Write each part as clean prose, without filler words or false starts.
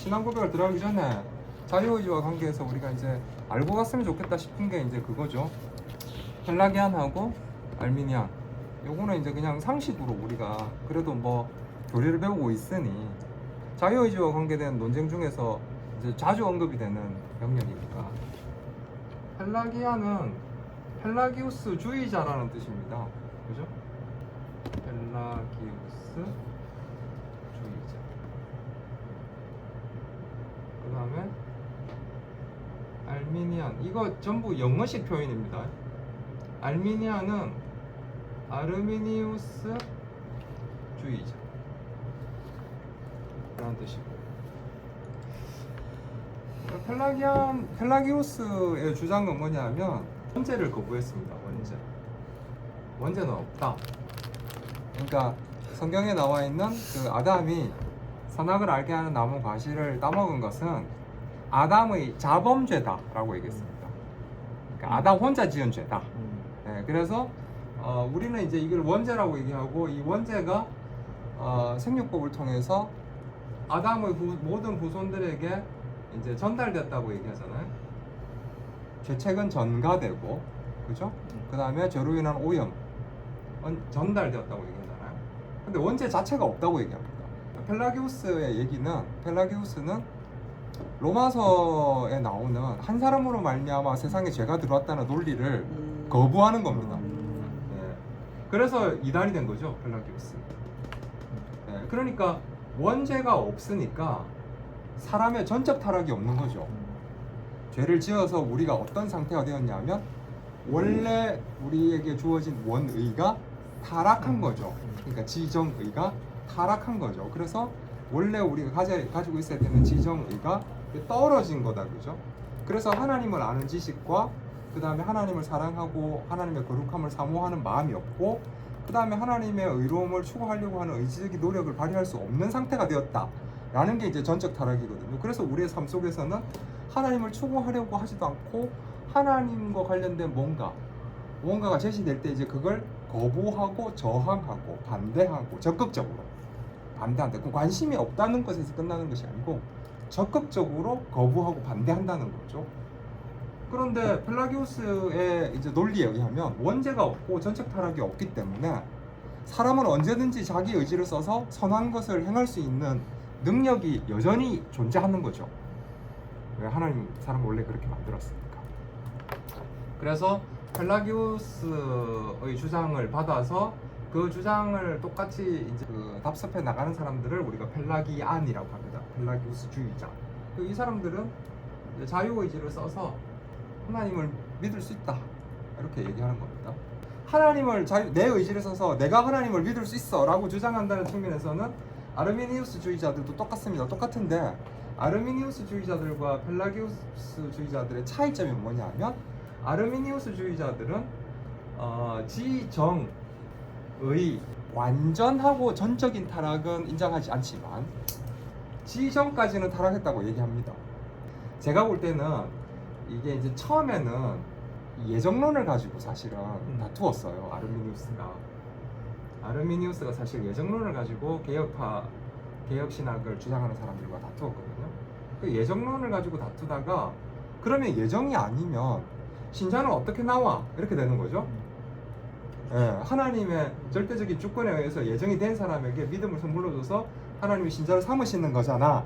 신앙 고백을 들어가기 전에 자유의지와 관계에서 우리가 이제 알고 갔으면 좋겠다 싶은 게 이제 그거죠. 펠라기안하고 알미니안. 요거는 이제 그냥 상식으로 우리가 그래도 뭐 교리를 배우고 있으니 자유의지와 관계된 논쟁 중에서 이제 자주 언급이 되는 명령이니까. 펠라기안은 펠라기우스주의자라는 뜻입니다. 그죠? 펠라기우스주의자. 그 다음에 알미니안. 이거 전부 영어식 표현입니다. 알미니안은 아르미니우스 주의자 라는 뜻이고, 펠라기우스의 주장은 뭐냐면 원죄를 거부했습니다. 원죄는 없다. 그러니까 성경에 나와 있는 그 아담이 선악을 알게 하는 나무 과실을 따먹은 것은 아담의 자범죄다라고 얘기했습니다. 그러니까 아담 혼자 지은 죄다. 네, 그래서 우리는 이제 이걸 원죄라고 얘기하고, 이 원죄가 생육법을 통해서 아담의 모든 후손들에게 이제 전달됐다고 얘기하잖아요. 죄책은 전가되고, 그죠? 그 다음에 죄로 인한 오염 전달되었다고 얘기하잖아요. 근데 원죄 자체가 없다고 얘기합니다. 펠라기우스의 얘기는, 펠라기우스는 로마서에 나오는 한 사람으로 말미암아 세상에 죄가 들어왔다는 논리를 거부하는 겁니다. 네. 그래서 이단이 된 거죠, 펠라기우스. 네. 그러니까 원죄가 없으니까 사람의 전적 타락이 없는 거죠. 죄를 지어서 우리가 어떤 상태가 되었냐면 원래 우리에게 주어진 원의가 타락한 거죠. 그러니까 지정의가 타락한 거죠. 그래서 원래 우리가 가지고 있어야 되는 지정의가 떨어진 거다, 그죠? 그래서 하나님을 아는 지식과 그 다음에 하나님을 사랑하고 하나님의 거룩함을 사모하는 마음이 없고, 그 다음에 하나님의 의로움을 추구하려고 하는 의지적인 노력을 발휘할 수 없는 상태가 되었다 라는 게 이제 전적 타락이거든요. 그래서 우리의 삶 속에서는 하나님을 추구하려고 하지도 않고 하나님과 관련된 뭔가가 제시될 때 이제 그걸 거부하고 저항하고 반대하고, 적극적으로 반대한다. 그 관심이 없다는 것에서 끝나는 것이 아니고 적극적으로 거부하고 반대한다는 거죠. 그런데 펠라기우스의 이제 논리에 의하면 원죄가 없고 전적 타락이 없기 때문에 사람은 언제든지 자기 의지를 써서 선한 것을 행할 수 있는 능력이 여전히 존재하는 거죠. 왜? 하나님 사람을 원래 그렇게 만들었으니까. 그래서 펠라기우스의 주장을 받아서 그 주장을 똑같이 이제 그 답습해 나가는 사람들을 우리가 펠라기안이라고 합니다. 펠라기우스주의자. 이 사람들은 자유의지를 써서 하나님을 믿을 수 있다 이렇게 얘기하는 겁니다. 하나님을 내 의지를 써서 내가 하나님을 믿을 수 있어 라고 주장한다는 측면에서는 아르미니우스주의자들도 똑같습니다. 똑같은데 아르미니우스주의자들과 펠라기우스주의자들의 차이점이 뭐냐면, 아르미니우스주의자들은 지정의 완전하고 전적인 타락은 인정하지 않지만 지정까지는 타락했다고 얘기합니다. 제가 볼 때는 이게 이제 처음에는 예정론을 가지고 사실은 다투었어요. 아르미니우스가 사실 예정론을 가지고 개혁신학을 주장하는 사람들과 다투었거든요. 그 예정론을 가지고 다투다가 그러면 예정이 아니면 신자는 어떻게 나와? 이렇게 되는 거죠. 예, 하나님의 절대적인 주권에 의해서 예정이 된 사람에게 믿음을 선물로 줘서 하나님이 신자를 삼으시는 거잖아.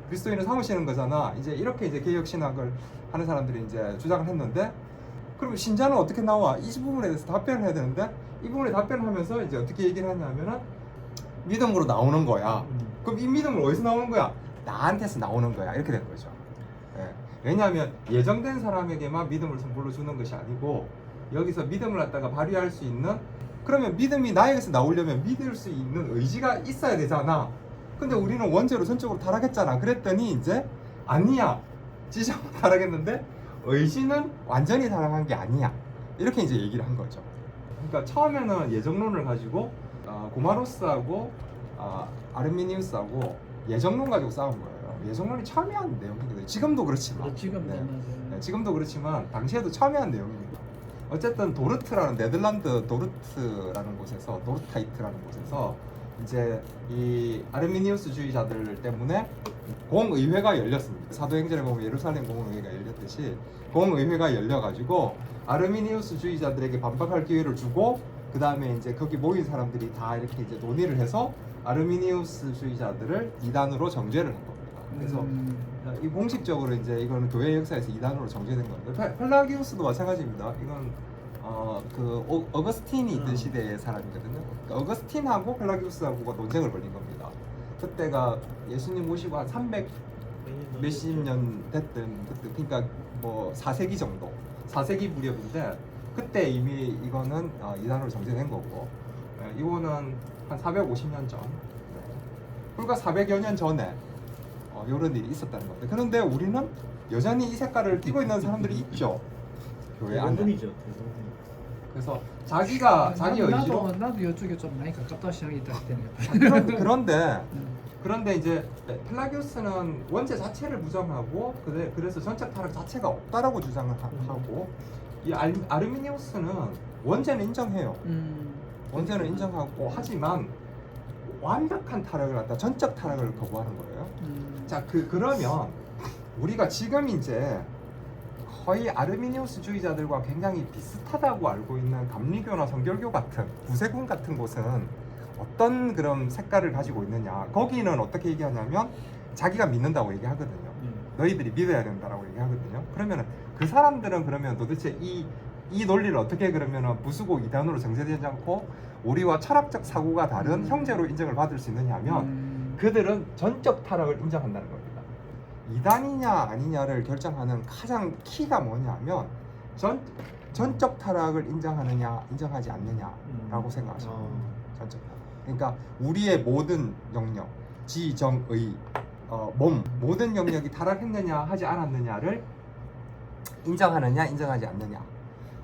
그리스도인을 삼으시는 거잖아. 이제 이렇게 이제 개혁신학을 하는 사람들이 이제 주장을 했는데, 그럼 신자는 어떻게 나와? 이 부분에 대해서 답변을 해야 되는데, 이 부분에 답변을 하면서 이제 어떻게 얘기를 하냐면은 믿음으로 나오는 거야. 그럼 이 믿음은 어디서 나오는 거야? 나한테서 나오는 거야. 이렇게 된 거죠. 예. 왜냐하면 예정된 사람에게만 믿음을 선물로 주는 것이 아니고, 여기서 믿음을 갖다가 발휘할 수 있는, 그러면 믿음이 나에게서 나오려면 믿을 수 있는 의지가 있어야 되잖아. 근데 우리는 원죄로 전적으로 타락했잖아. 그랬더니 이제 아니야, 지정은 타락했는데 의지는 완전히 타락한 게 아니야, 이렇게 이제 얘기를 한 거죠. 그러니까 처음에는 예정론을 가지고 고마로스하고 아르미니우스하고 예정론 가지고 싸운 거예요. 예정론이 첨예한 내용이거든요. 지금도 그렇지만, 지금도 그렇지만 당시에도 첨예한 내용입니다. 어쨌든 도르트라는, 네덜란드 도르트라는 곳에서, 도르타이트라는 곳에서 이제 이 아르미니우스주의자들 때문에 공의회가 열렸습니다. 사도행전에 보면 예루살렘 공의회가 열렸듯이 공의회가 열려가지고 아르미니우스주의자들에게 반박할 기회를 주고 그 다음에 이제 거기 모인 사람들이 다 이렇게 이제 논의를 해서 아르미니우스주의자들을 이단으로 정죄를 한 겁니다. 그래서 이 공식적으로 이제 이거는 교회 역사에서 이단으로 정죄된 겁니다. 펠라기우스도 마찬가지입니다. 이건 그 어거스틴이 있던 시대의 사람이거든요. 그러니까 어거스틴하고 펠라기우스하고가 논쟁을 벌인 겁니다. 그때가 예수님 오시고 한 300 몇십 년 됐던 그때, 그러니까 뭐 4세기 정도, 4세기 무렵인데 그때 이미 이거는 이단으로 정죄된 거고, 이거는 한 450년 전, 불과 400여 년 전에 이런 일이 있었다는 겁니다. 그런데 우리는 여전히 이 색깔을 띠고 있는 사람들이 있죠, 교회 안에. 그래서 자기가 자기 의지로 나도 이쪽에 좀 많이 가깝다 생각이 딱 드네요. 그런데 이제 펠라기우스는 원죄 자체를 부정하고 그래서 전적 타락 자체가 없다라고 주장을 하고, 이 아르미니우스는 원죄는 인정해요. 원죄는 인정하고 하지만 완벽한 타락을 갖다 전적 타락을 거부하는 거예요. 자, 그러면 우리가 지금 이제 거의 아르미니우스주의자들과 굉장히 비슷하다고 알고 있는 감리교나 성결교 같은 구세군 같은 곳은 어떤 그런 색깔을 가지고 있느냐, 거기는 어떻게 얘기하냐면 자기가 믿는다고 얘기하거든요. 너희들이 믿어야 된다라고 얘기하거든요. 그러면은 그 사람들은 그러면 도대체 이 논리를 어떻게 그러면은 부수고 이단으로 정죄되지 않고 우리와 철학적 사고가 다른 형제로 인정을 받을 수 있느냐면 그들은 전적 타락을 인정한다는 겁니다. 이단이냐 아니냐를 결정하는 가장 키가 뭐냐면 전적 타락을 인정하느냐 인정하지 않느냐라고 생각하시면 됩니다. 전적 타락. 그러니까 우리의 모든 영역, 지, 정, 의, 몸 모든 영역이 타락했느냐 하지 않았느냐를 인정하느냐 인정하지 않느냐.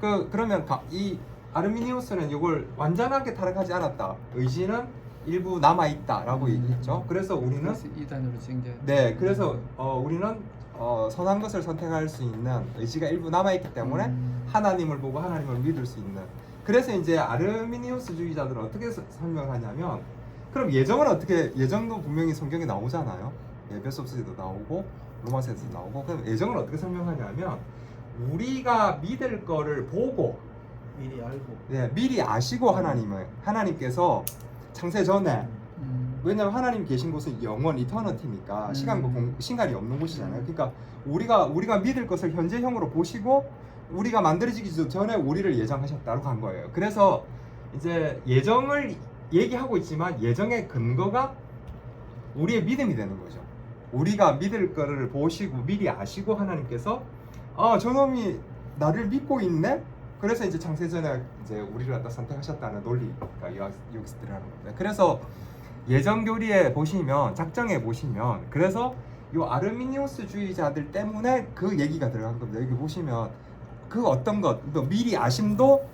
그러면 이 아르미니우스는 이걸 완전하게 타락하지 않았다, 의지는 일부 남아 있다라고 얘기했죠. 그래서 우리는 이단으로 정죄. 네, 그래서 우리는 선한 것을 선택할 수 있는 의지가 일부 남아 있기 때문에 하나님을 보고 하나님을 믿을 수 있는. 그래서 이제 아르미니우스주의자들은 어떻게 설명을 하냐면, 그럼 예정도 분명히 성경에 나오잖아요. 에베소서에도 나오고 로마서에도 나오고. 그럼 예정을 어떻게 설명하냐면 우리가 믿을 거를 보고 미리 알고, 네, 미리 아시고 하나님께서 창세 전에, 왜냐면 하나님 계신 곳은 영원 이터너티니까 시간이 없는 곳이잖아요. 그러니까 우리가 믿을 것을 현재형으로 보시고 우리가 만들어지기 전에 우리를 예정하셨다고 한 거예요. 그래서 이제 예정을 얘기하고 있지만 예정의 근거가 우리의 믿음이 되는 거죠. 우리가 믿을 거를 보시고 미리 아시고 하나님께서 저놈이 나를 믿고 있네? 그래서 이제 창세전에 이제 우리를 갖다 선택하셨다는 논리가 여기서 들어가는 겁니다. 그래서 예정교리에 보시면, 작정에 보시면, 그래서 이 아르미니우스주의자들 때문에 그 얘기가 들어간 겁니다. 여기 보시면 그 어떤 것, 미리 아심도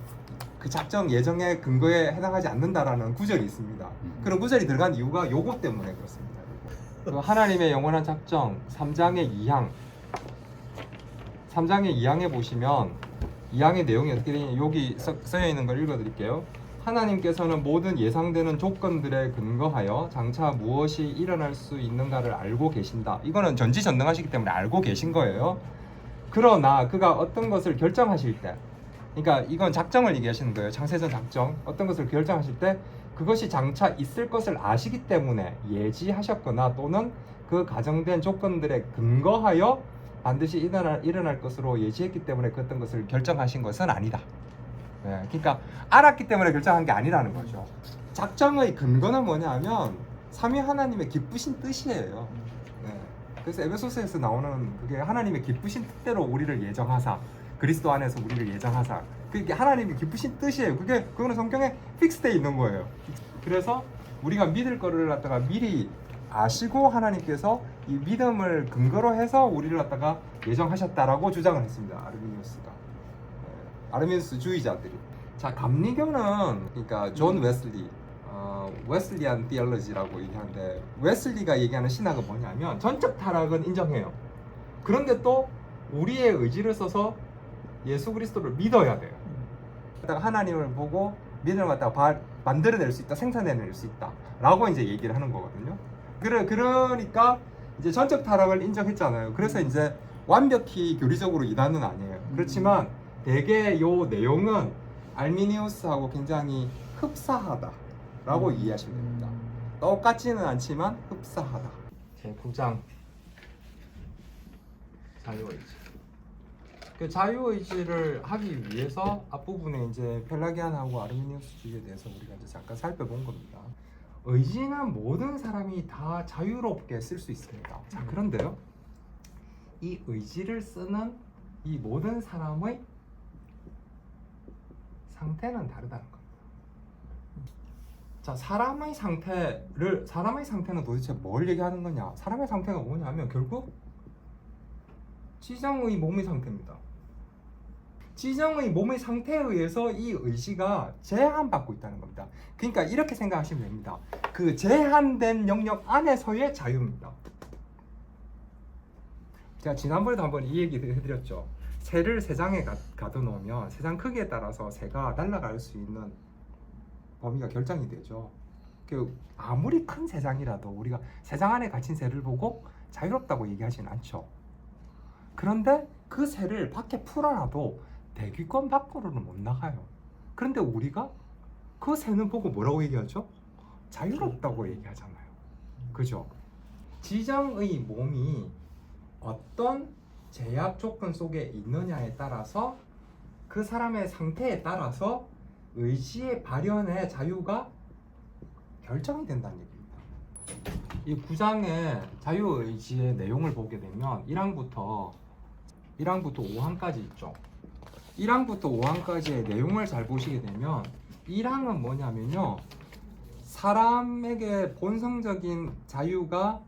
그 작정 예정의 근거에 해당하지 않는다라는 구절이 있습니다. 그런 구절이 들어간 이유가 요거 때문에 그렇습니다. 그 하나님의 영원한 작정 3장의 2항 3장의 2항에 보시면 2항의 내용이 어떻게 되냐, 여기 써여 있는 걸 읽어드릴게요. 하나님께서는 모든 예상되는 조건들에 근거하여 장차 무엇이 일어날 수 있는가를 알고 계신다. 이거는 전지전능하시기 때문에 알고 계신 거예요. 그러나 그가 어떤 것을 결정하실 때, 그러니까 이건 작정을 얘기하시는 거예요. 창세전 작정. 어떤 것을 결정하실 때 그것이 장차 있을 것을 아시기 때문에 예지하셨거나 또는 그 가정된 조건들에 근거하여 반드시 일어날 것으로 예지했기 때문에 그 어떤 것을 결정하신 것은 아니다. 네, 그러니까 알았기 때문에 결정한 게 아니라는 거죠. 작정의 근거는 뭐냐면 삼위 하나님의 기쁘신 뜻이에요. 네, 그래서 에베소서에서 나오는 그게 하나님의 기쁘신 뜻대로 우리를 예정하사, 그리스도 안에서 우리를 예정하사, 그게 하나님의 기쁘신 뜻이에요. 그거는 성경에 픽스되어 있는 거예요. 그래서 우리가 믿을 거를 갖다가 미리 아시고 하나님께서 이 믿음을 근거로 해서 우리를 갖다가 예정하셨다라고 주장을 했습니다. 아르미니우스가. 아르미니우스주의자들이. 자, 감리교는 그러니까 존 웨슬리, 웨슬리안 디얼러지라고 얘기하는데, 웨슬리가 얘기하는 신학은 뭐냐면 전적 타락은 인정해요. 그런데 또 우리의 의지를 써서 예수 그리스도를 믿어야 돼요. 하나님을 보고 믿음을 갖다가 만들어낼 수 있다, 생산해낼 수 있다라고 이제 얘기를 하는 거거든요. 그러니까 이제 전적 타락을 인정했잖아요. 그래서 이제 완벽히 교리적으로 이단은 아니에요. 그렇지만 대개 요 내용은 알미니우스하고 굉장히 흡사하다라고 이해하시면 됩니다. 똑같지는 않지만 흡사하다. 제 9장 자유의지. 그 자유의지를 하기 위해서 앞부분에 이제 펠라기안하고 아르미니우스주의에 대해서 우리가 이제 잠깐 살펴본 겁니다. 의지는 모든 사람이 다 자유롭게 쓸 수 있습니다. 자, 그런데요, 이 의지를 쓰는 이 모든 사람의 상태는 다르다는 겁니다. 자, 사람의 상태는 도대체 뭘 얘기하는 거냐? 사람의 상태가 뭐냐면 결국 지정의 몸의 상태입니다. 지정의 몸의 상태에 의해서 이 의지가 제한받고 있다는 겁니다. 그러니까 이렇게 생각하시면 됩니다. 그 제한된 영역 안에서의 자유입니다. 제가 지난번에도 한번 이 얘기 해드렸죠. 새를 세 장에 가둬놓으면 세 장 크기에 따라서 새가 날아갈 수 있는 범위가 결정이 되죠. 아무리 큰 세 장이라도 우리가 세 장 안에 갇힌 새를 보고 자유롭다고 얘기하지는 않죠. 그런데 그 새를 밖에 풀어놔도 대기권 밖으로는 못 나가요. 그런데 우리가 그 새는 보고 뭐라고 얘기하죠? 자유롭다고 얘기하잖아요. 그죠? 지정의 몸이 어떤 제약 조건 속에 있느냐에 따라서 그 사람의 상태에 따라서 의지의 발현의 자유가 결정이 된다는 얘기입니다. 이 9장의 자유의지의 내용을 보게 되면 1항부터 5항까지 있죠. 1항부터 5항까지의 내용을 잘 보시게 되면 1항은 뭐냐면요, 사람에게 본성적인 자유가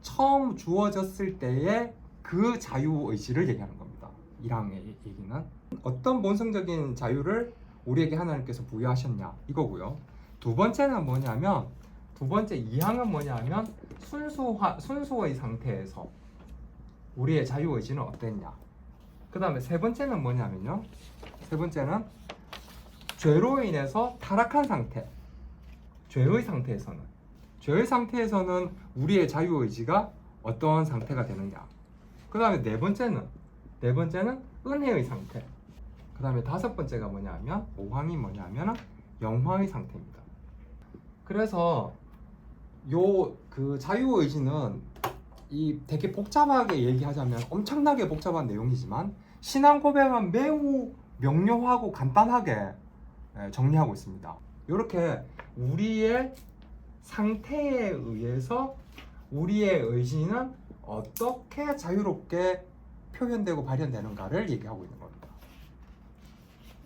처음 주어졌을 때의 그 자유의지를 얘기하는 겁니다. 1항의 얘기는 어떤 본성적인 자유를 우리에게 하나님께서 부여하셨냐 이거고요. 두 번째는 뭐냐면 2항은 뭐냐면 순수의 상태에서 우리의 자유의지는 어땠냐. 그 다음에 세 번째는 뭐냐면요, 세 번째는 죄로 인해서 타락한 상태, 죄의 상태에서는 우리의 자유의지가 어떤 상태가 되느냐. 그 다음에 네 번째는 은혜의 상태. 그 다음에 다섯 번째가 뭐냐면 5항이 뭐냐면 영화의 상태입니다. 그래서 그 자유의지는 이 되게 복잡하게 얘기하자면 엄청나게 복잡한 내용이지만 신앙 고백은 매우 명료하고 간단하게 정리하고 있습니다. 이렇게 우리의 상태에 의해서 우리의 의지는 어떻게 자유롭게 표현되고 발현되는가를 얘기하고 있는 겁니다.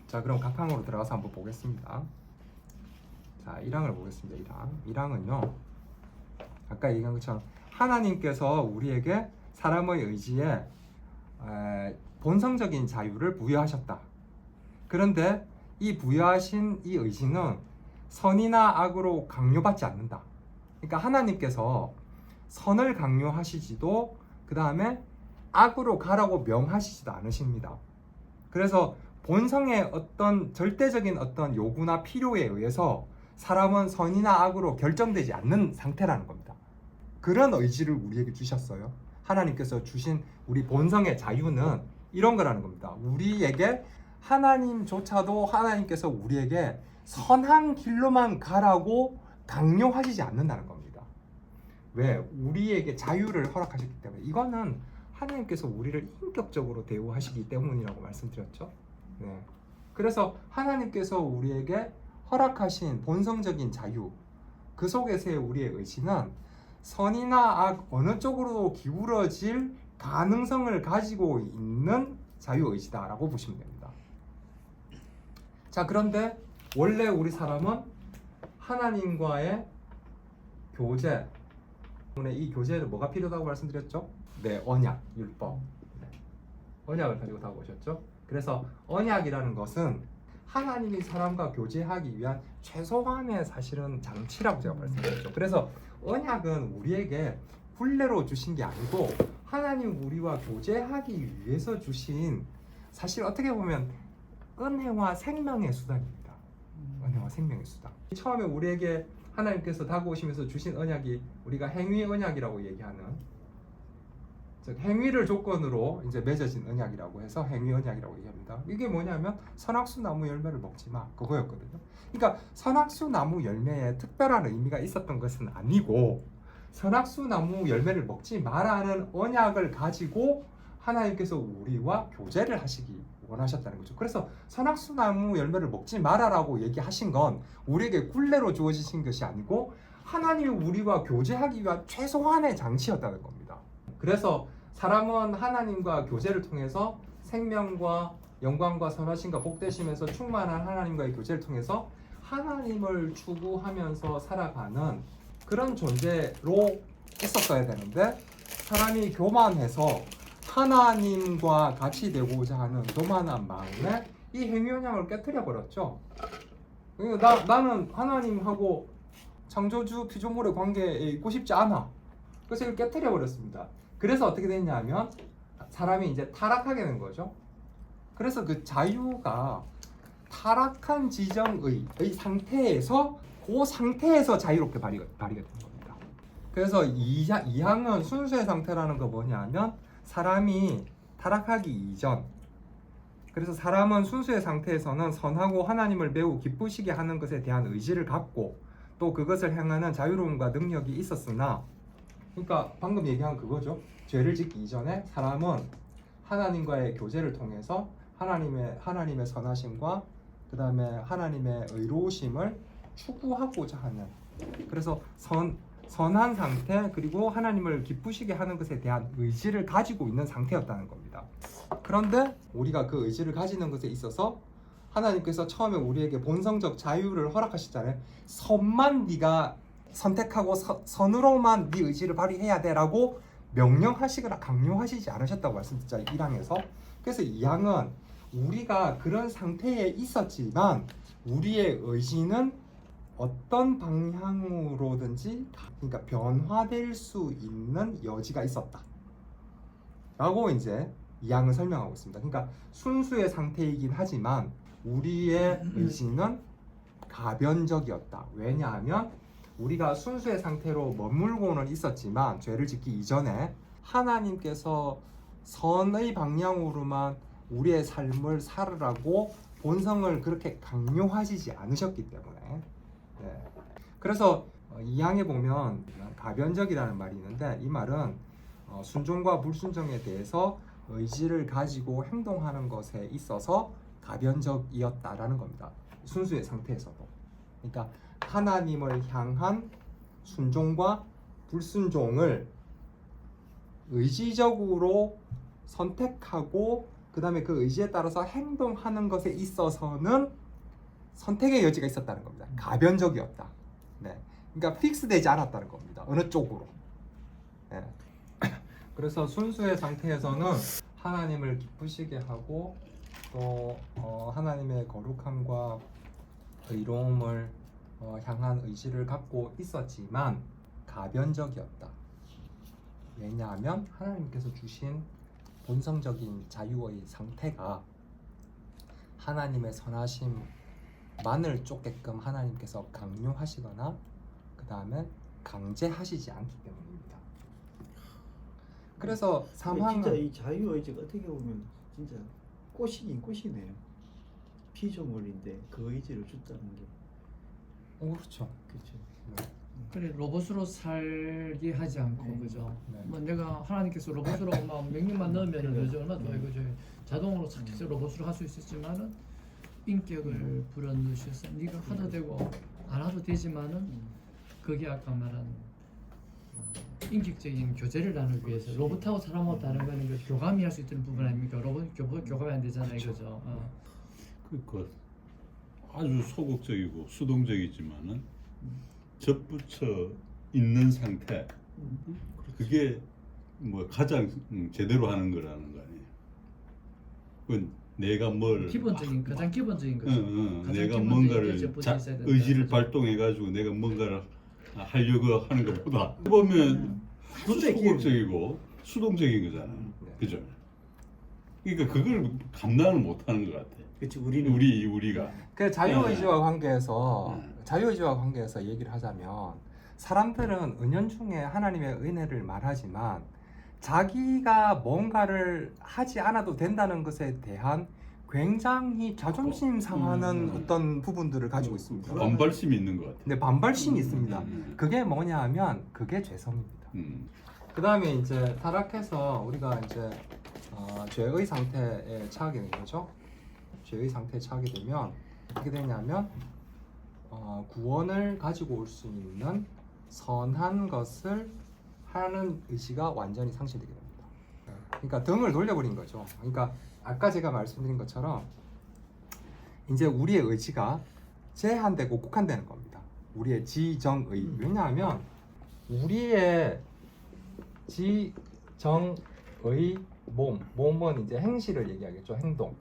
자, 그럼 각 항으로 들어가서 한번 보겠습니다. 자, 1항을 보겠습니다. 1항은요, 아까 얘기한 것처럼 하나님께서 우리에게 사람의 의지에 본성적인 자유를 부여하셨다. 그런데 이 부여하신 이 의지는 선이나 악으로 강요받지 않는다. 그러니까 하나님께서 선을 강요하시지도 그 다음에 악으로 가라고 명하시지도 않으십니다. 그래서 본성의 어떤 절대적인 어떤 요구나 필요에 의해서 사람은 선이나 악으로 결정되지 않는 상태라는 겁니다. 그런 의지를 우리에게 주셨어요. 하나님께서 주신 우리 본성의 자유는 이런 거라는 겁니다. 우리에게 하나님조차도 하나님께서 우리에게 선한 길로만 가라고 강요하시지 않는다는 겁니다. 왜? 우리에게 자유를 허락하셨기 때문에. 이거는 하나님께서 우리를 인격적으로 대우하시기 때문이라고 말씀드렸죠. 네. 그래서 하나님께서 우리에게 허락하신 본성적인 자유, 그 속에서의 우리의 의지는 선이나 악 어느 쪽으로 기울어질 가능성을 가지고 있는 자유의지다라고 보시면 됩니다. 자, 그런데 원래 우리 사람은 하나님과의 교제, 이 교제를 뭐가 필요하다고 말씀드렸죠? 네, 언약, 율법. 네. 언약을 가지고 다 오셨죠? 그래서 언약이라는 것은 하나님이 사람과 교제하기 위한 최소한의 사실은 장치라고 제가 말씀드렸죠. 그래서 언약은 우리에게 훈례로 주신 게 아니고 하나님 우리와 교제하기 위해서 주신, 사실 어떻게 보면 은혜와 생명의 수단입니다. 은혜와 생명의 수다. 처음에 우리에게 하나님께서 다가오시면서 주신 언약이 우리가 행위 언약이라고 얘기하는, 즉 행위를 조건으로 이제 맺어진 언약이라고 해서 행위 언약이라고 얘기합니다. 이게 뭐냐면 선악수 나무 열매를 먹지 마, 그거였거든요. 그러니까 선악수 나무 열매에 특별한 의미가 있었던 것은 아니고, 선악수 나무 열매를 먹지 말라는 언약을 가지고 하나님께서 우리와 교제를 하시기 원하셨다는 거죠. 그래서 선악수 나무 열매를 먹지 말아라고 얘기하신 건 우리에게 굴레로 주어지신 것이 아니고 하나님이 우리와 교제하기 위한 최소한의 장치였다는 겁니다. 그래서 사람은 하나님과 교제를 통해서 생명과 영광과 선하심과 복되시면서 충만한 하나님과의 교제를 통해서 하나님을 추구하면서 살아가는 그런 존재로 있었어야 되는데, 사람이 교만해서 하나님과 같이 되고자 하는 교만한 마음에 이 행위언약을 깨뜨려 버렸죠. 나는 하나님하고 창조주 피조물의 관계에 있고 싶지 않아. 그래서 이걸 깨뜨려 버렸습니다. 그래서 어떻게 됐냐면 사람이 이제 타락하게 된 거죠. 그래서 그 자유가 타락한 지정의 상태에서, 그 상태에서 자유롭게 발휘가 된 겁니다. 그래서 이 항은 순수의 상태라는 거 뭐냐면 사람이 타락하기 이전, 그래서 사람은 순수의 상태에서는 선하고 하나님을 매우 기쁘시게 하는 것에 대한 의지를 갖고 또 그것을 향하는 자유로움과 능력이 있었으나, 그러니까 방금 얘기한 그거죠. 죄를 짓기 이전에 사람은 하나님과의 교제를 통해서 하나님의 선하심과 그 다음에 하나님의 의로우심을 추구하고자 하는, 그래서 선한 상태, 그리고 하나님을 기쁘시게 하는 것에 대한 의지를 가지고 있는 상태였다는 겁니다. 그런데 우리가 그 의지를 가지는 것에 있어서 하나님께서 처음에 우리에게 본성적 자유를 허락하시잖아요. 선만 네가 선택하고 선으로만 네 의지를 발휘해야 돼 라고 명령하시거나 강요하시지 않으셨다고 말씀드렸잖아요, 1항에서. 그래서 2항은 우리가 그런 상태에 있었지만 우리의 의지는 어떤 방향으로든지 그러니까 변화될 수 있는 여지가 있었다 라고 이제 2항은 설명하고 있습니다. 그러니까 순수의 상태이긴 하지만 우리의 의지는 가변적이었다. 왜냐하면 우리가 순수의 상태로 머물고는 있었지만 죄를 짓기 이전에 하나님께서 선의 방향으로만 우리의 삶을 살으라고 본성을 그렇게 강요하시지 않으셨기 때문에. 네. 그래서 이 항에 보면 가변적이라는 말이 있는데, 이 말은 순종과 불순종에 대해서 의지를 가지고 행동하는 것에 있어서 가변적이었다라는 겁니다. 순수의 상태에서도. 그러니까 하나님을 향한 순종과 불순종을 의지적으로 선택하고 그 다음에 그 의지에 따라서 행동하는 것에 있어서는 선택의 여지가 있었다는 겁니다. 가변적이었다. 네. 그러니까 픽스되지 않았다는 겁니다. 어느 쪽으로. 네. 그래서 순수의 상태에서는 하나님을 기쁘시게 하고 또 하나님의 거룩함과 의로움을 향한 의지를 갖고 있었지만 가변적이었다. 왜냐하면 하나님께서 주신 본성적인 자유의 상태가 하나님의 선하심만을 쫓게끔 하나님께서 강요하시거나 그 다음에 강제하시지 않기 때문입니다. 그래서 사망은 진짜 이 자유의지가 어떻게 보면 진짜 꽃이긴 꽃이네요. 피조물인데 그 의지를 줬다는 게. 그렇죠. 그렇죠. 네. 그래 로봇으로 살게 하지 않고 그죠. 네. 뭐 내가 하나님께서 로봇으로 막 명령만 넣으면 요즘 얼마 더 이거 자동으로 착해서 로봇으로 할 수 있었지만은 인격을 불어넣으셔서 네가 하도 되고 안 하도 되지만은 그게 아까 말한 인격적인 교제를 나누기 위해서 로봇하고 사람하고 다른 거는 그 교감이 할 수 있는 부분 아닙니까? 로봇 교감이 안 되잖아요, 그죠? 그러니까 아주 소극적이고 수동적이지만은 접붙여 있는 상태, 그게 뭐 가장 제대로 하는 거라는 거 아니에요. 그건 내가 뭘 기본적인 가장 기본적인 거죠. 가장 내가 기본적인 뭔가를 게 접붙여 있어야 된다, 의지를 그죠? 발동해 가지고 내가 뭔가를 하려고 하는 것보다 보면 소극적이고 수동적인 거잖아요. 그죠? 그러니까 그걸 감당을 못 하는 것 같아. 그렇지 우리는 우리가 그 자유의지와 네. 관계에서 네. 자유의지와 관계에서 얘기를 하자면 사람들은 은연중에 하나님의 은혜를 말하지만 자기가 뭔가를 하지 않아도 된다는 것에 대한 굉장히 자존심 상하는 어떤 부분들을 가지고 있습니다. 반발심이 있는 것 같아. 근데 반발심이 있습니다. 음. 그게 뭐냐 하면 그게 죄성입니다. 그 다음에 이제 타락해서 우리가 이제 죄의 상태에 처하게 된 거죠. 죄의 상태에 처하게 되면 어떻게 되냐면 구원을 가지고 올 수 있는 선한 것을 하는 의지가 완전히 상실되게 됩니다. 그러니까 등을 돌려버린 거죠. 그러니까 아까 제가 말씀드린 것처럼 이제 우리의 의지가 제한되고 국한되는 겁니다. 우리의 지정의. 왜냐하면 우리의 지정의 몸은 이제 행실을 얘기하겠죠. 행동,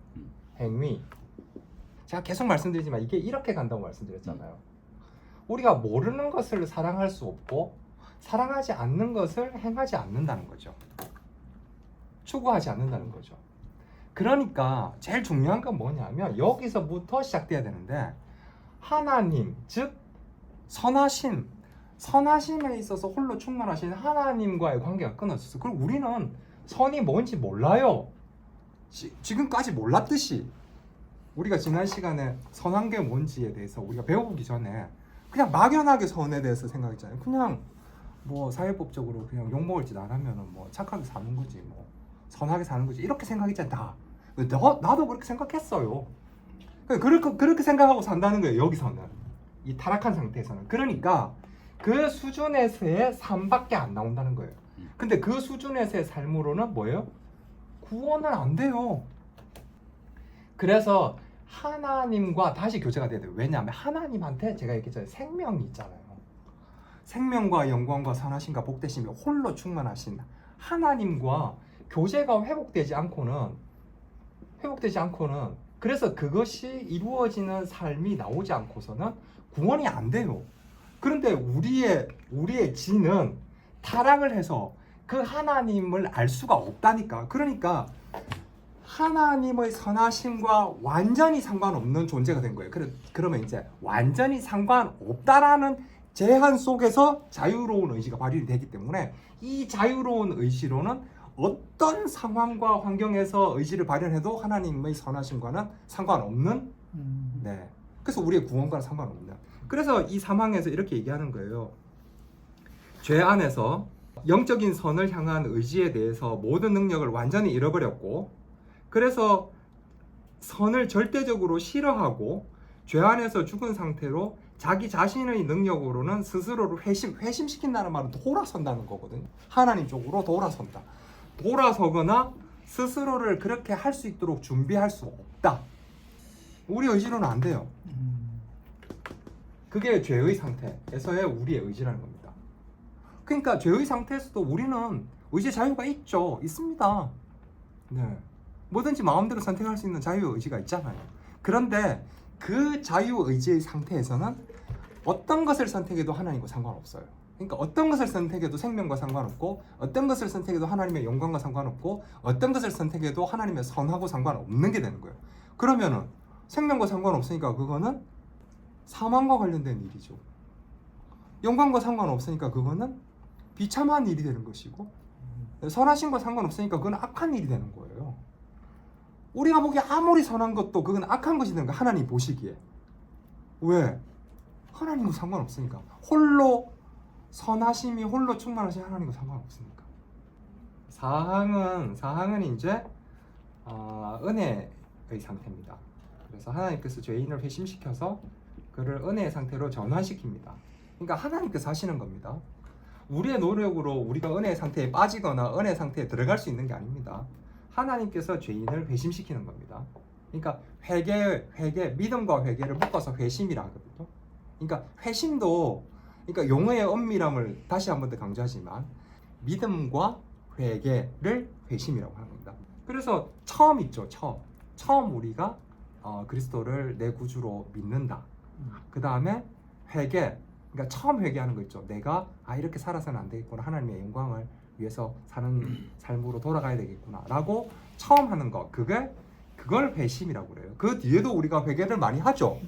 행위. 제가 계속 말씀드리지만 이게 이렇게 간다고 말씀드렸잖아요. 우리가 모르는 것을 사랑할 수 없고 사랑하지 않는 것을 행하지 않는다는 거죠. 추구하지 않는다는 거죠. 그러니까 제일 중요한 건 뭐냐면 여기서부터 시작돼야 되는데 하나님, 즉 선하심에 있어서 홀로 충만하신 하나님과의 관계가 끊어졌어. 그리고 우리는 선이 뭔지 몰라요. 지금까지 몰랐듯이 우리가 지난 시간에 선한 게 뭔지에 대해서 우리가 배워보기 전에 그냥 막연하게 선에 대해서 생각했잖아요. 그냥 뭐 사회법적으로 그냥 욕먹을 짓 안 하면은 뭐 착하게 사는 거지, 뭐 선하게 사는 거지, 이렇게 생각했잖아. 나도 그렇게 생각했어요. 그렇게 생각하고 산다는 거예요. 여기서는 이 타락한 상태에서는. 그러니까 그 수준에서의 삶밖에 안 나온다는 거예요. 근데 그 수준에서의 삶으로는 뭐예요? 구원은 안 돼요. 그래서 하나님과 다시 교제가 돼야 돼요. 왜냐하면 하나님한테 제가 얘기했잖아요. 생명이 있잖아요. 생명과 영광과 선하심과 복되심이 홀로 충만하신 하나님과 교제가 회복되지 않고는 그래서 그것이 이루어지는 삶이 나오지 않고서는 구원이 안 돼요. 그런데 우리의 지는 타락을 해서 그 하나님을 알 수가 없다니까. 그러니까 하나님의 선하심과 완전히 상관없는 존재가 된 거예요. 그러면 이제 완전히 상관없다라는 제한 속에서 자유로운 의지가 발휘되기 되기 때문에 이 자유로운 의지로는 어떤 상황과 환경에서 의지를 발현해도 하나님의 선하심과는 상관없는 네. 그래서 우리의 구원과는 상관없는. 그래서 이 상황에서 이렇게 얘기하는 거예요. 죄 안에서 영적인 선을 향한 의지에 대해서 모든 능력을 완전히 잃어버렸고 그래서 선을 절대적으로 싫어하고 죄 안에서 죽은 상태로 자기 자신의 능력으로는 스스로를 회심시킨다는 말은 돌아선다는 거거든요. 하나님 쪽으로 돌아선다. 돌아서거나 스스로를 그렇게 할 수 있도록 준비할 수 없다. 우리 의지로는 안 돼요. 그게 죄의 상태에서의 우리의 의지라는 겁니다. 그러니까 죄의 상태에서도 우리는 의지의 자유가 있습니다. 네. 뭐든지 마음대로 선택할 수 있는 자유의 의지가 있잖아요. 그런데 그 자유의지의 상태에서는 어떤 것을 선택해도 하나님과 상관없어요. 그러니까 어떤 것을 선택해도 생명과 상관없고 어떤 것을 선택해도 하나님의 영광과 상관없고 어떤 것을 선택해도 하나님의 선하고 상관없는 게 되는 거예요. 그러면은 생명과 상관없으니까 그거는 사망과 관련된 일이죠. 영광과 상관없으니까 그거는 비참한 일이 되는 것이고 선하심과 상관없으니까 그건 악한 일이 되는 거예요. 우리가 보기에 아무리 선한 것도 그건 악한 것이 되는 거야. 하나님 보시기에. 왜? 하나님과 상관없으니까. 홀로 선하심이 홀로 충만하신 하나님과 상관없으니까. 사항은 이제 은혜의 상태입니다. 그래서 하나님께서 죄인을 회심시켜서 그를 은혜의 상태로 전환시킵니다. 그러니까 하나님께서 하시는 겁니다. 우리의 노력으로 우리가 은혜의 상태에 빠지거나 은혜의 상태에 들어갈 수 있는 게 아닙니다. 하나님께서 죄인을 회심시키는 겁니다. 그러니까 회개, 믿음과 회개를 묶어서 회심이라 하거든요. 그러니까 회심도 그러니까 용어의 엄밀함을 다시 한 번 더 강조하지만 믿음과 회개를 회심이라고 하는 겁니다. 그래서 처음 있죠. 처음 우리가 그리스도를 내 구주로 믿는다. 그 다음에 회개, 그러니까 처음 회개하는 거 있죠. 내가 이렇게 살아서는 안 되겠구나. 하나님의 영광을 위해서 사는 삶으로 돌아가야 되겠구나 라고 처음 하는 거, 그게 그걸 회심이라고 그래요. 그 뒤에도 우리가 회개를 많이 하죠.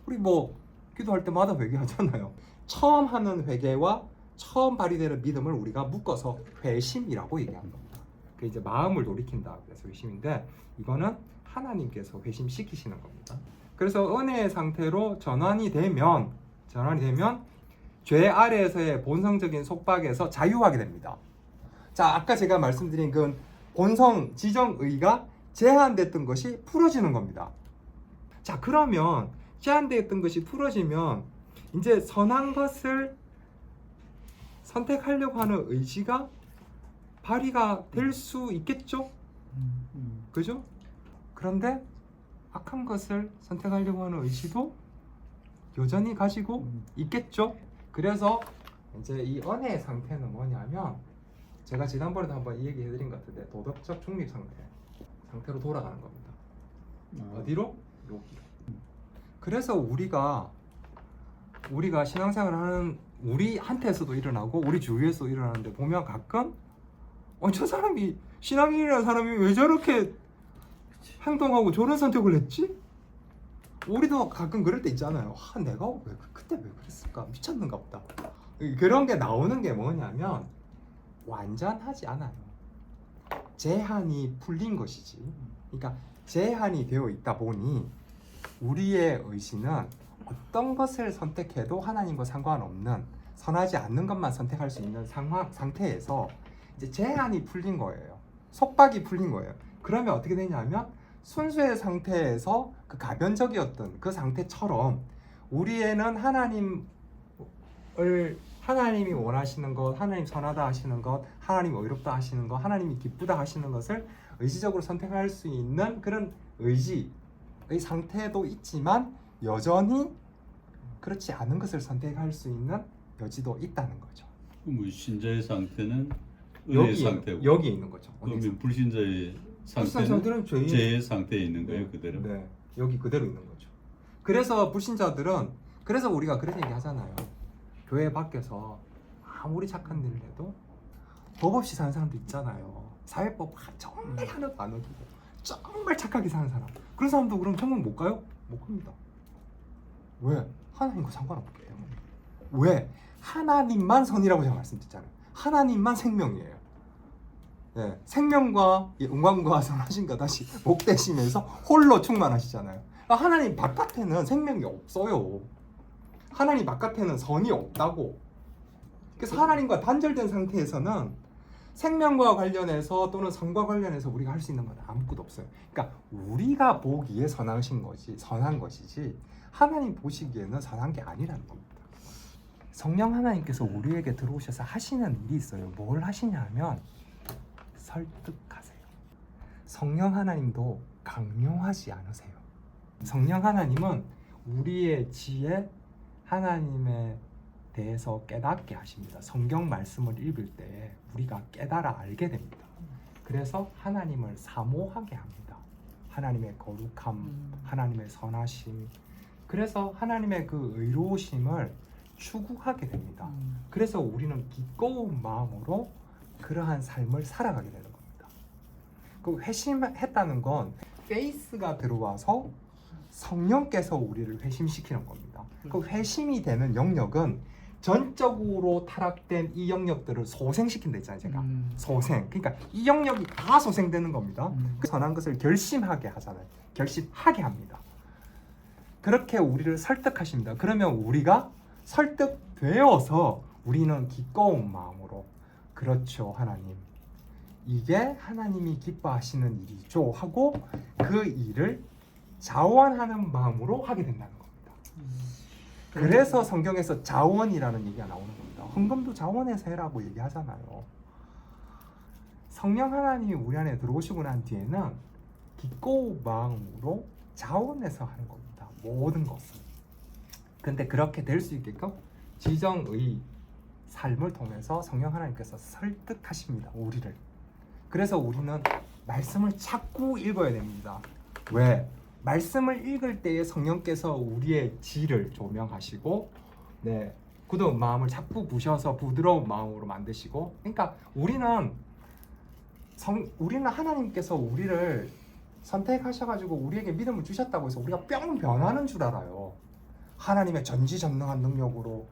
우리 뭐 기도할 때마다 회개하잖아요. 처음 하는 회개와 처음 발휘되는 믿음을 우리가 묶어서 회심이라고 얘기하는 겁니다. 그 이제 마음을 돌이킨다 그래서 회심인데 이거는 하나님께서 회심시키시는 겁니다. 그래서 은혜의 상태로 전환이 되면 죄 아래에서의 본성적인 속박에서 자유하게 됩니다. 자, 아까 제가 말씀드린 그 본성 지정의가 제한됐던 것이 풀어지는 겁니다. 자, 그러면 제한됐던 것이 풀어지면 이제 선한 것을 선택하려고 하는 의지가 발휘가 될 수 있겠죠? 그죠? 그런데 악한 것을 선택하려고 하는 의지도 여전히 가지고 있겠죠? 그래서 이제 이 은혜의 상태는 뭐냐면 제가 지난번에도 한번 이 얘기 해드린 것 같은데 도덕적 중립 상태로 돌아가는 겁니다. 어디로? 여기로. 그래서 우리가 신앙생활을 하는 우리한테서도 일어나고 우리 주위에서도 일어나는데 보면 가끔 저 사람이 신앙인이라는 사람이 왜 저렇게 행동하고 저런 선택을 했지? 우리도 가끔 그럴 때 있잖아요. 내가 그때 왜 그랬을까? 미쳤는가 보다. 그런 게 나오는 게 뭐냐면 완전하지 않아요. 제한이 풀린 것이지. 그러니까 제한이 되어 있다 보니 우리의 의지는 어떤 것을 선택해도 하나님과 상관없는 선하지 않는 것만 선택할 수 있는 상태에서 이제 제한이 풀린 거예요. 속박이 풀린 거예요. 그러면 어떻게 되냐면 순수의 상태에서 그 가변적이었던 그 상태처럼 우리에는 하나님이 원하시는 것, 하나님 선하다 하시는 것, 하나님 의롭다 하시는 것, 하나님이 기쁘다 하시는 것을 의지적으로 선택할 수 있는 그런 의지의 상태도 있지만 여전히 그렇지 않은 것을 선택할 수 있는 여지도 있다는 거죠. 그럼 신자의 상태는 은혜의 상태고 여기 있는 거죠. 그러면 불신자의 상태는 죄의 상태에 있는 거예요, 그대로. 네, 여기 그대로 있는 거죠. 그래서 불신자들은 그래서 우리가 그런 얘기 하잖아요. 교회 밖에서 아무리 착한 일을 해도 법 없이 사는 사람도 있잖아요. 사회법 정말 하나도 안 어기고 정말 착하게 사는 사람. 그런 사람도 그럼 천국 못 가요? 못 갑니다. 왜? 하나님과 상관없기 때문에. 왜? 하나님만 선이라고 제가 말씀드렸잖아요. 하나님만 생명이에요. 네, 생명과 영광과 선하신가 다시 복되시면서 홀로 충만하시잖아요. 하나님 바깥에는 생명이 없어요. 하나님 바깥에는 선이 없다고. 그래서 하나님과 단절된 상태에서는 생명과 관련해서 또는 선과 관련해서 우리가 할 수 있는 건 아무것도 없어요. 그러니까 우리가 보기에 선한 것이지 하나님 보시기에는 선한 게 아니라는 겁니다. 성령 하나님께서 우리에게 들어오셔서 하시는 일이 있어요. 뭘 하시냐면 설득하세요. 성령 하나님도 강요하지 않으세요. 성령 하나님은 우리의 지혜 하나님에 대해서 깨닫게 하십니다. 성경 말씀을 읽을 때 우리가 깨달아 알게 됩니다. 그래서 하나님을 사모하게 합니다. 하나님의 거룩함, 하나님의 선하심. 그래서 하나님의 그 의로우심을 추구하게 됩니다. 그래서 우리는 기꺼운 마음으로 그러한 삶을 살아가게 되는 겁니다. 그 회심했다는 건 페이스가 들어와서 성령께서 우리를 회심시키는 겁니다. 그 회심이 되는 영역은 전적으로 타락된 이 영역들을 소생시킨다 했잖아요. 제가 소생. 그러니까 이 영역이 다 소생되는 겁니다. 그 선한 것을 결심하게 하잖아요. 결심하게 합니다. 그렇게 우리를 설득하십니다. 그러면 우리가 설득되어서 우리는 기꺼운 마음으로 그렇죠 하나님, 이게 하나님이 기뻐하시는 일이죠 하고 그 일을 자원하는 마음으로 하게 된다는 겁니다. 그래서 성경에서 자원이라는 얘기가 나오는 겁니다. 헌금도 자원해서 해라고 얘기하잖아요. 성령 하나님이 우리 안에 들어오시고 난 뒤에는 기꺼운 마음으로 자원해서 하는 겁니다. 모든 것은. 근데 그렇게 될 수 있게끔 지정의 삶을 통해서 성령 하나님께서 설득하십니다. 우리를. 그래서 우리는 말씀을 자꾸 읽어야 됩니다. 왜? 말씀을 읽을 때에 성령께서 우리의 지를 조명하시고 굳은 마음을 자꾸 부셔서 부드러운 마음으로 만드시고, 그러니까 우리는 하나님께서 우리를 선택하셔가지고 우리에게 믿음을 주셨다고 해서 우리가 뿅 변하는 줄 알아요. 하나님의 전지전능한 능력으로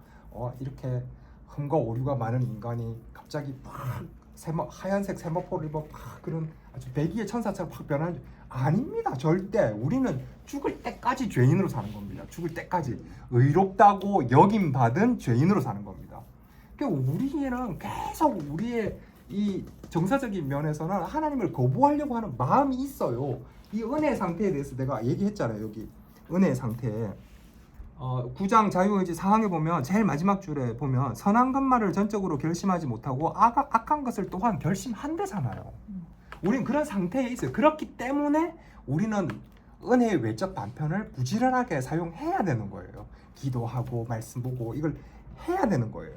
이렇게 흠과 오류가 많은 인간이 갑자기 팍 하얀색 세마포를 입어 팍 그런 아주 백의의 천사처럼 확 변하는 줄 아닙니다. 절대. 우리는 죽을 때까지 죄인으로 사는 겁니다. 죽을 때까지 의롭다고 여김받은 죄인으로 사는 겁니다. 그러니까 우리는 계속 우리의 이 정서적인 면에서는 하나님을 거부하려고 하는 마음이 있어요. 이 은혜의 상태에 대해서 내가 얘기했잖아요. 여기 은혜의 상태에 9장 자유의지 4항에 보면 제일 마지막 줄에 보면 선한 것만을 전적으로 결심하지 못하고 악한 것을 또한 결심한대잖아요. 우리는 그런 상태에 있어요. 그렇기 때문에 우리는 은혜의 외적 반편을 부지런하게 사용해야 되는 거예요. 기도하고 말씀 보고 이걸 해야 되는 거예요.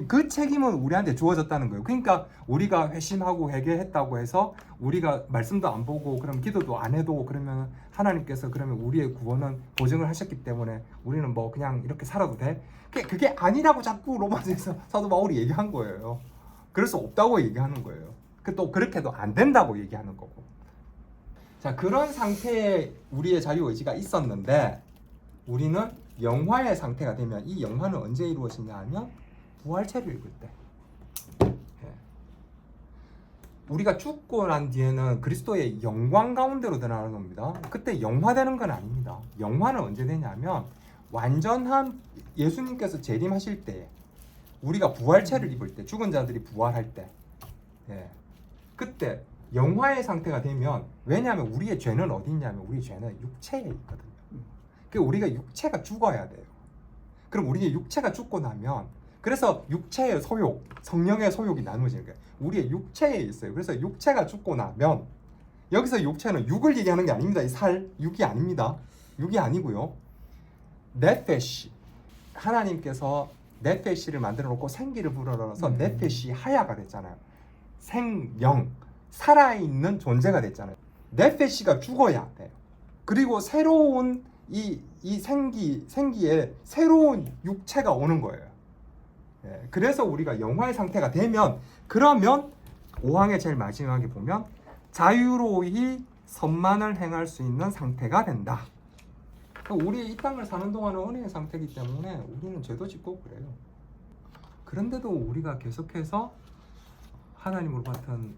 그 책임은 우리한테 주어졌다는 거예요. 그러니까 우리가 회심하고 회개했다고 해서 우리가 말씀도 안 보고 그럼 기도도 안 해도 그러면 하나님께서 그러면 우리의 구원은 보증을 하셨기 때문에 우리는 뭐 그냥 이렇게 살아도 돼? 그게 아니라고 자꾸 로마서에서 사도 바울이 얘기한 거예요. 그럴 수 없다고 얘기하는 거예요. 또 그렇게도 안 된다고 얘기하는 거고. 자, 그런 상태에 우리의 자유의지가 있었는데 우리는 영화의 상태가 되면 이 영화는 언제 이루어지냐 하면 부활체를 입을 때. 우리가 죽고 난 뒤에는 그리스도의 영광 가운데로 들어가는 겁니다. 그때 영화되는 건 아닙니다. 영화는 언제 되냐면 완전한 예수님께서 재림하실 때 우리가 부활체를 입을 때 죽은 자들이 부활할 때 그때 영화의 상태가 되면 왜냐하면 우리의 죄는 어디 있냐면 우리의 죄는 육체에 있거든요. 그러니까 우리가 육체가 죽어야 돼요. 그럼 우리의 육체가 죽고 나면 그래서 육체의 소욕, 성령의 소욕이 나누어지는 거예요. 우리의 육체에 있어요. 그래서 육체가 죽고 나면 여기서 육체는 육을 얘기하는 게 아닙니다. 이 살, 육이 아닙니다. 육이 아니고요. 네페시, 하나님께서 네페시를 만들어 놓고 생기를 불어넣어서 네페시 하야가 됐잖아요. 생명, 살아있는 존재가 됐잖아요. 네페시가 죽어야 돼요. 그리고 새로운 이 생기에 새로운 육체가 오는 거예요. 그래서 우리가 영화의 상태가 되면 그러면 5항의 제일 마지막에 보면 자유로이 선만을 행할 수 있는 상태가 된다. 우리 이 땅을 사는 동안은 은혜의 상태이기 때문에 우리는 죄도 짓고 그래요. 그런데도 우리가 계속해서 하나님으로 같은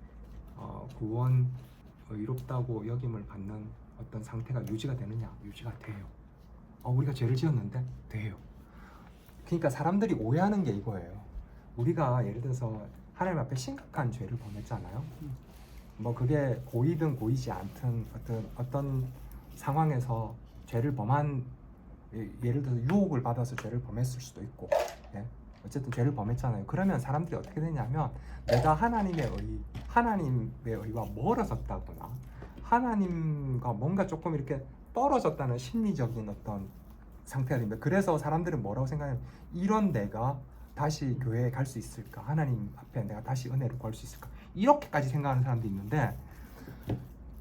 구원 의롭다고 여김을 받는 어떤 상태가 유지가 되느냐? 유지가 돼요. 우리가 죄를 지었는데 돼요. 그러니까 사람들이 오해하는 게 이거예요. 우리가 예를 들어서 하나님 앞에 심각한 죄를 범했잖아요. 뭐 그게 고이든 고이지 않든 어떤 상황에서 죄를 범한 예를 들어서 유혹을 받아서 죄를 범했을 수도 있고 어쨌든 죄를 범했잖아요. 그러면 사람들이 어떻게 되냐면 내가 하나님의 의와 멀어졌다거나 하나님과 뭔가 조금 이렇게 떨어졌다는 심리적인 어떤 상태가 됩니다. 그래서 사람들은 뭐라고 생각하냐면 이런 내가 다시 교회에 갈 수 있을까? 하나님 앞에 내가 다시 은혜를 구할 수 있을까? 이렇게까지 생각하는 사람도 있는데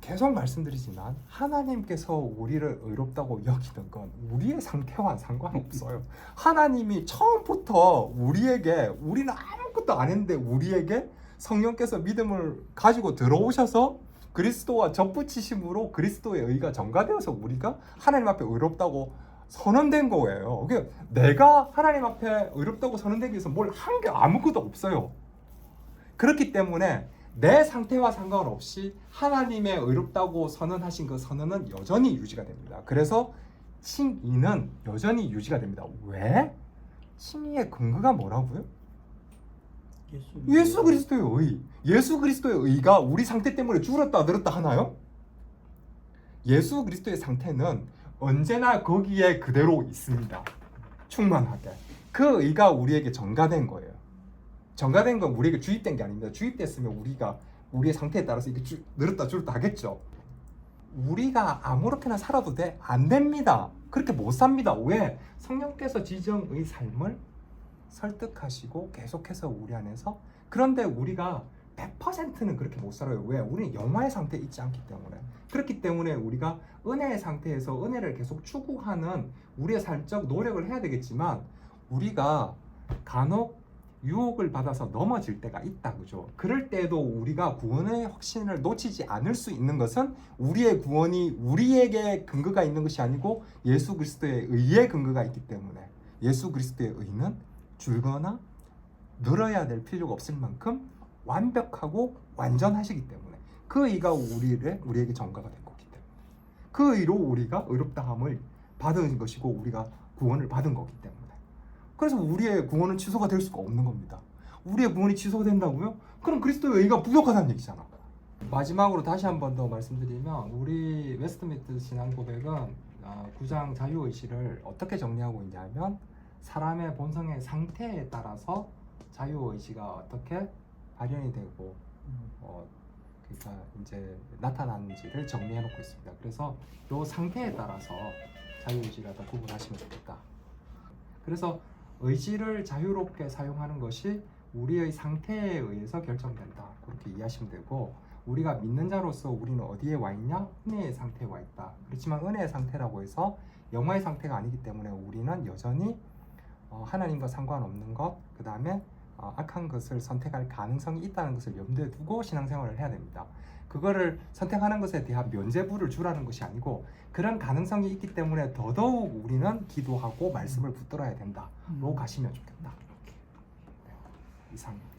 계속 말씀드리지만 하나님께서 우리를 의롭다고 여기는 건 우리의 상태와 상관없어요. 하나님이 처음부터 우리는 아무것도 안 했는데 우리에게 성령께서 믿음을 가지고 들어오셔서 그리스도와 접붙이심으로 그리스도의 의가 전가되어서 우리가 하나님 앞에 의롭다고 선언된 거예요. 그러니까 내가 하나님 앞에 의롭다고 선언되기 위해서 뭘 한 게 아무것도 없어요. 그렇기 때문에 내 상태와 상관없이 하나님의 의롭다고 선언하신 그 선언은 여전히 유지가 됩니다. 그래서 칭의는 여전히 유지가 됩니다. 왜? 칭의의 근거가 뭐라고요? 예수 그리스도의 의. 예수 그리스도의 의가 우리 상태 때문에 줄었다 늘었다 하나요? 예수 그리스도의 상태는 언제나 거기에 그대로 있습니다. 충만하게. 그 의가 우리에게 전가된 거예요. 전가된 건 우리에게 주입된 게 아닙니다. 주입됐으면 우리의 상태에 따라서 이렇게 늘었다 줄었다 하겠죠. 우리가 아무렇게나 살아도 돼? 안 됩니다. 그렇게 못 삽니다. 왜? 성령께서 지정의 삶을 설득하시고 계속해서 우리 안에서 그런데 우리가 100%는 그렇게 못 살아요. 왜? 우리는 영화의 상태에 있지 않기 때문에. 그렇기 때문에 우리가 은혜의 상태에서 은혜를 계속 추구하는 우리의 살적 노력을 해야 되겠지만 우리가 간혹 유혹을 받아서 넘어질 때가 있다, 그죠? 그럴 때도 우리가 구원의 확신을 놓치지 않을 수 있는 것은 우리의 구원이 우리에게 근거가 있는 것이 아니고 예수 그리스도의 의에 근거가 있기 때문에 예수 그리스도의 의는 줄거나 늘어야 될 필요가 없을 만큼 완벽하고 완전하시기 때문에 그 의가 우리에게 전가가 된 거기 때문에 그 의로 우리가 의롭다함을 받은 것이고 우리가 구원을 받은 거기 때문에 그래서 우리의 구원은 취소가 될 수가 없는 겁니다. 우리의 구원이 취소가 된다고요? 그럼 그리스도의 의가 부족하다는 얘기잖아. 마지막으로 다시 한 번 더 말씀드리면 우리 웨스트민트 신앙 고백은 9장 자유의지를 어떻게 정리하고 있냐면 사람의 본성의 상태에 따라서 자유의지가 어떻게 발현이 되고 그러니까 이제 나타나는지를 정리해 놓고 있습니다. 그래서 이 상태에 따라서 자유의지를 더 구분하시면 좋겠다. 그래서 의지를 자유롭게 사용하는 것이 우리의 상태에 의해서 결정된다. 그렇게 이해하시면 되고 우리가 믿는 자로서 우리는 어디에 와 있냐? 은혜의 상태에 와 있다. 그렇지만 은혜의 상태라고 해서 영화의 상태가 아니기 때문에 우리는 여전히 하나님과 상관없는 것, 그 다음에 악한 것을 선택할 가능성이 있다는 것을 염두에 두고 신앙생활을 해야 됩니다. 그거를 선택하는 것에 대한 면죄부를 주라는 것이 아니고 그런 가능성이 있기 때문에 더더욱 우리는 기도하고 말씀을 붙들어야 된다로 가시면 좋겠다. 네, 이상입니다.